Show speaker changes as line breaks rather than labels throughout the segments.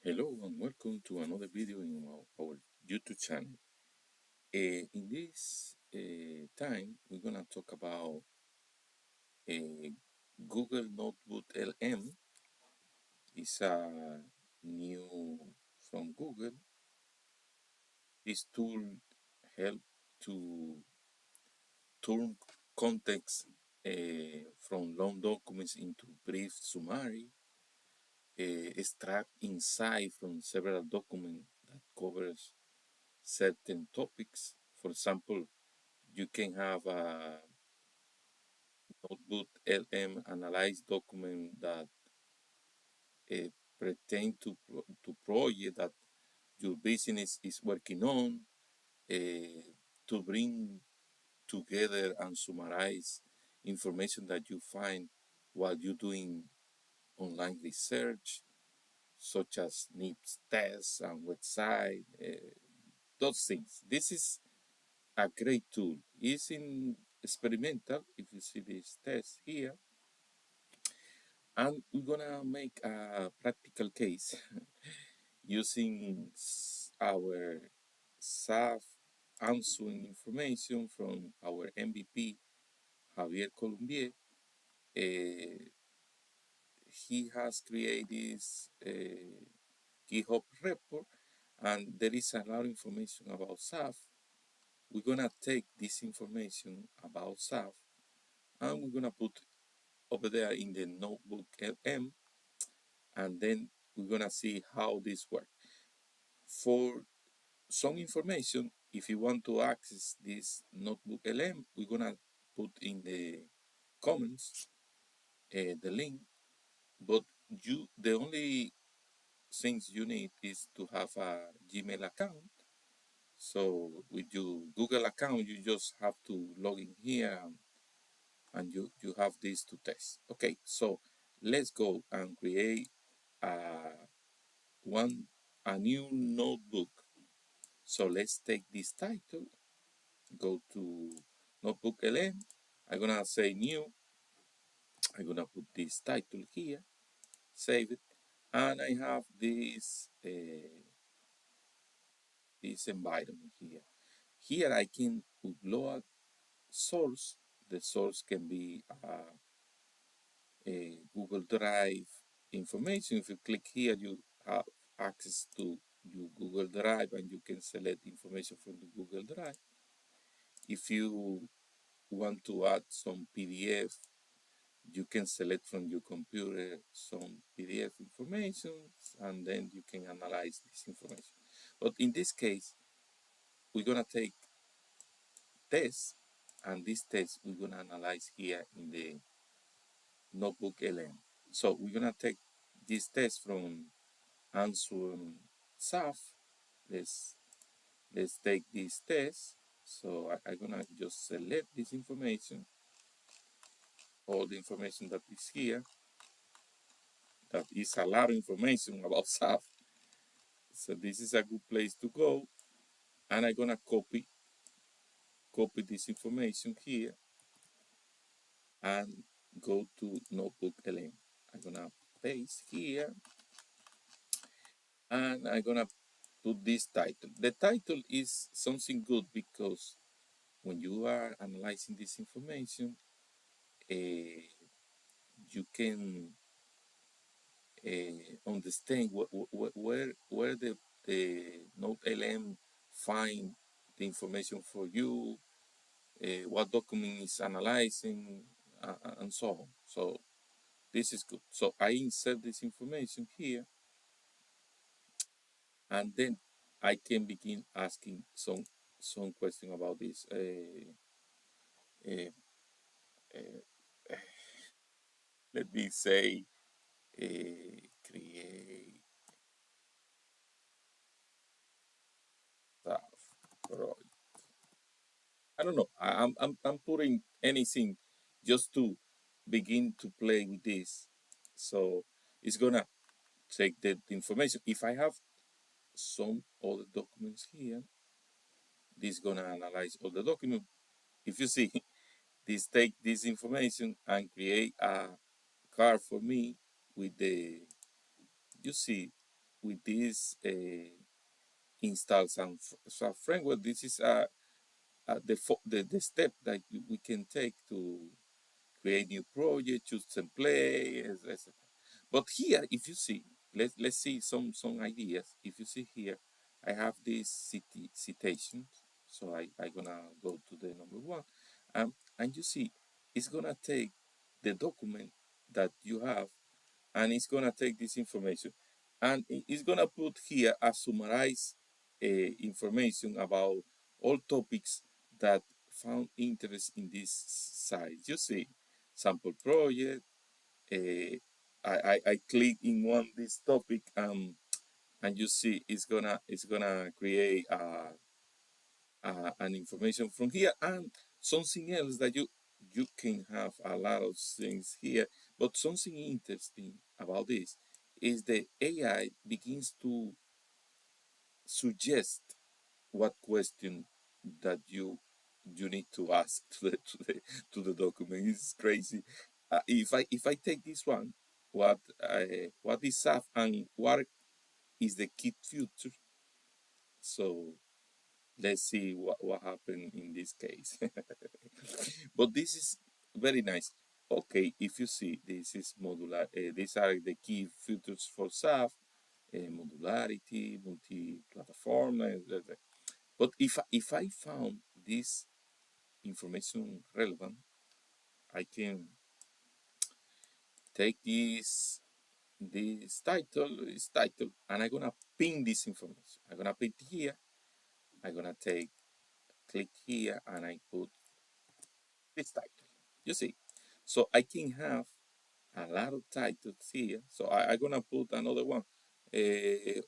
Hello and welcome to another video in our YouTube channel. In this time, we're gonna talk about Google Notebook LM. It's a new from Google. This tool help to turn context from long documents into brief summary, extract insight from several documents that covers certain topics. For example, you can have a notebook LM analyze document that uh, pertain to project that your business is working on, to bring together and summarize information that you find while you're doing online research, such as needs tests and website, those things. This is a great tool. It's in experimental, if you see this test here, and we're gonna make a practical case using our SAF answering information from our MVP Javier Colombier. He has created this GitHub report, and there is a lot of information about SAF. We're gonna take this information about SAF and we're gonna put over there in the notebook LM, and then we're gonna see how this works. For some information, if you want to access this notebook LM, we're gonna put in the comments the link. But the only things you need is to have a Gmail account. So with your Google account, you just have to log in here, and you have this to test. Okay, so let's go and create a a new notebook. So let's take this title, go to notebook LM. I'm gonna say new. I'm gonna put this title here, save it, and I have this environment here. Here I can upload source. The source can be a Google Drive information. If you click here, you have access to your Google Drive, and you can select information from the Google Drive. If you want to add some PDF, you can select from your computer some PDF information, and then you can analyze this information. But in this case, we're gonna take tests, and this test we're gonna analyze here in the notebook LM. So we're gonna take this test from answer SAF. Let's let's take this test. So I'm gonna just select this information, all the information that is here. That is a lot of information about SAF. So this is a good place to go, and I'm gonna copy this information here and go to notebook LM. I'm gonna paste here, and I'm gonna put this title. The title is something good because when you are analyzing this information, you can understand where the Node LM find the information for you, what document is analyzing, and so on. So this is good. So I insert this information here, and then I can begin asking some question about this. Uh, Let me say, create stuff. Right. I don't know. I'm putting anything just to begin to play with this. So it's gonna take the information. If I have some other documents here, this is gonna analyze all the document. If you see, this take this information and create a card for me with the, you see, with this install some framework. This is the step that we can take to create new project, choose template, etc. But here, if you see, let's see some ideas. If you see here, I have these citations. So I gonna go to the number one, and you see, it's gonna take the document that you have, and it's gonna take this information, and it's gonna put here a summarized information about all topics that found interest in this site. You see, sample project. Uh, I click in one this topic, and you see it's gonna create an information from here, and something else that you can have a lot of things here, but something interesting about this is the AI begins to suggest what question that you need to ask to the document. It's crazy. If I take this one, what is SAF and what is the key future? So let's see what happened in this case. But this is very nice. Okay, if you see, this is modular. These are the key features for SAF, modularity, multi-platform. But if I found this information relevant, I can take this title, and I'm gonna pin this information. I'm gonna pin it here. I'm gonna click here, and I put this title. You see, so I can have a lot of titles here. So I'm gonna put another one.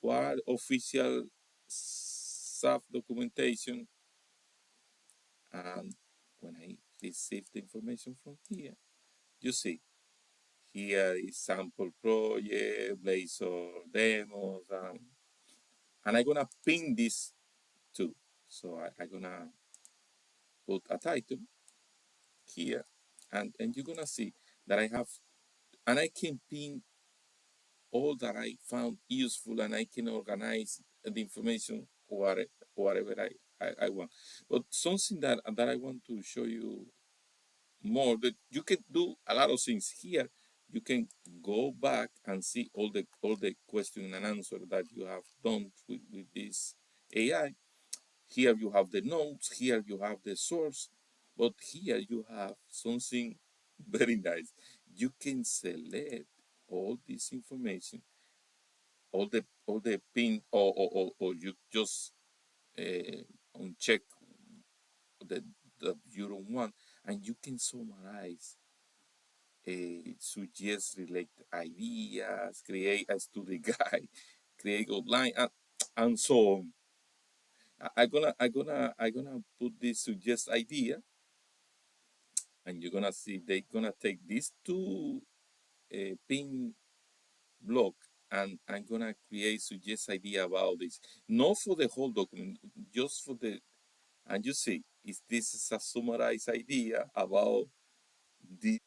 What official SAF documentation, and when I receive the information from here, you see here is sample project, Blazor demos, and I'm gonna pin this too. So I'm gonna put a title here, and you're gonna see that I have, and I can pin all that I found useful, and I can organize the information whatever I want. But something that I want to show you more, that you can do a lot of things here. You can go back and see all the question and answer that you have done with this AI. Here you have the notes, here you have the source, but here you have something very nice. You can select all this information, all the pin, or you just uncheck the that you don't want, and you can summarize, suggest related ideas, create a study guide, create outline, and so on. I gonna put this suggest idea, and you're gonna see they're gonna take these two pin block, and I'm gonna create suggest idea about this, not for the whole document, just for the, and you see is this is a summarized idea about the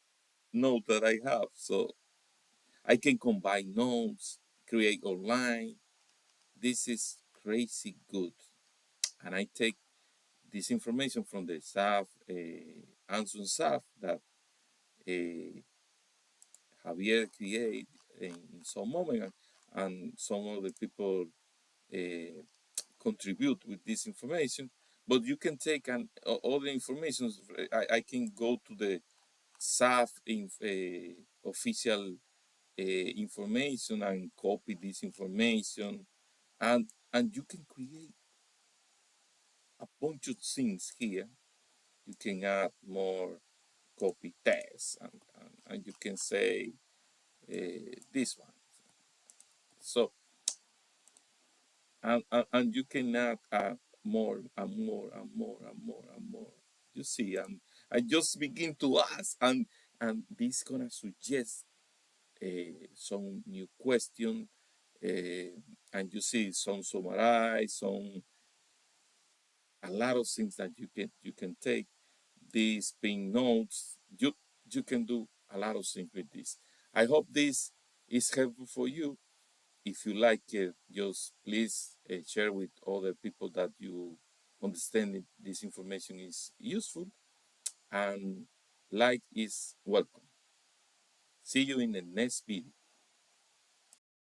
note that I have. So I can combine notes, create online. This is crazy good, and I take this information from the SAF, Anson SAF that uh, Javier create in some moment, and some other people uh, contribute with this information. But you can take all the information. I can go to the SAF official information and copy this information, and you can create a bunch of things here. You can add more copy text, and you can say this one. So and you can add more and more and more and more and more. You see, and I just begin to ask, and this gonna suggest some new question, and you see some summarize, some a lot of things that you can take these pin notes. You can do a lot of things with this. I hope this is helpful for you. If you like it, just please share with other people that you understand this information is useful, and like is welcome. See you in the next video.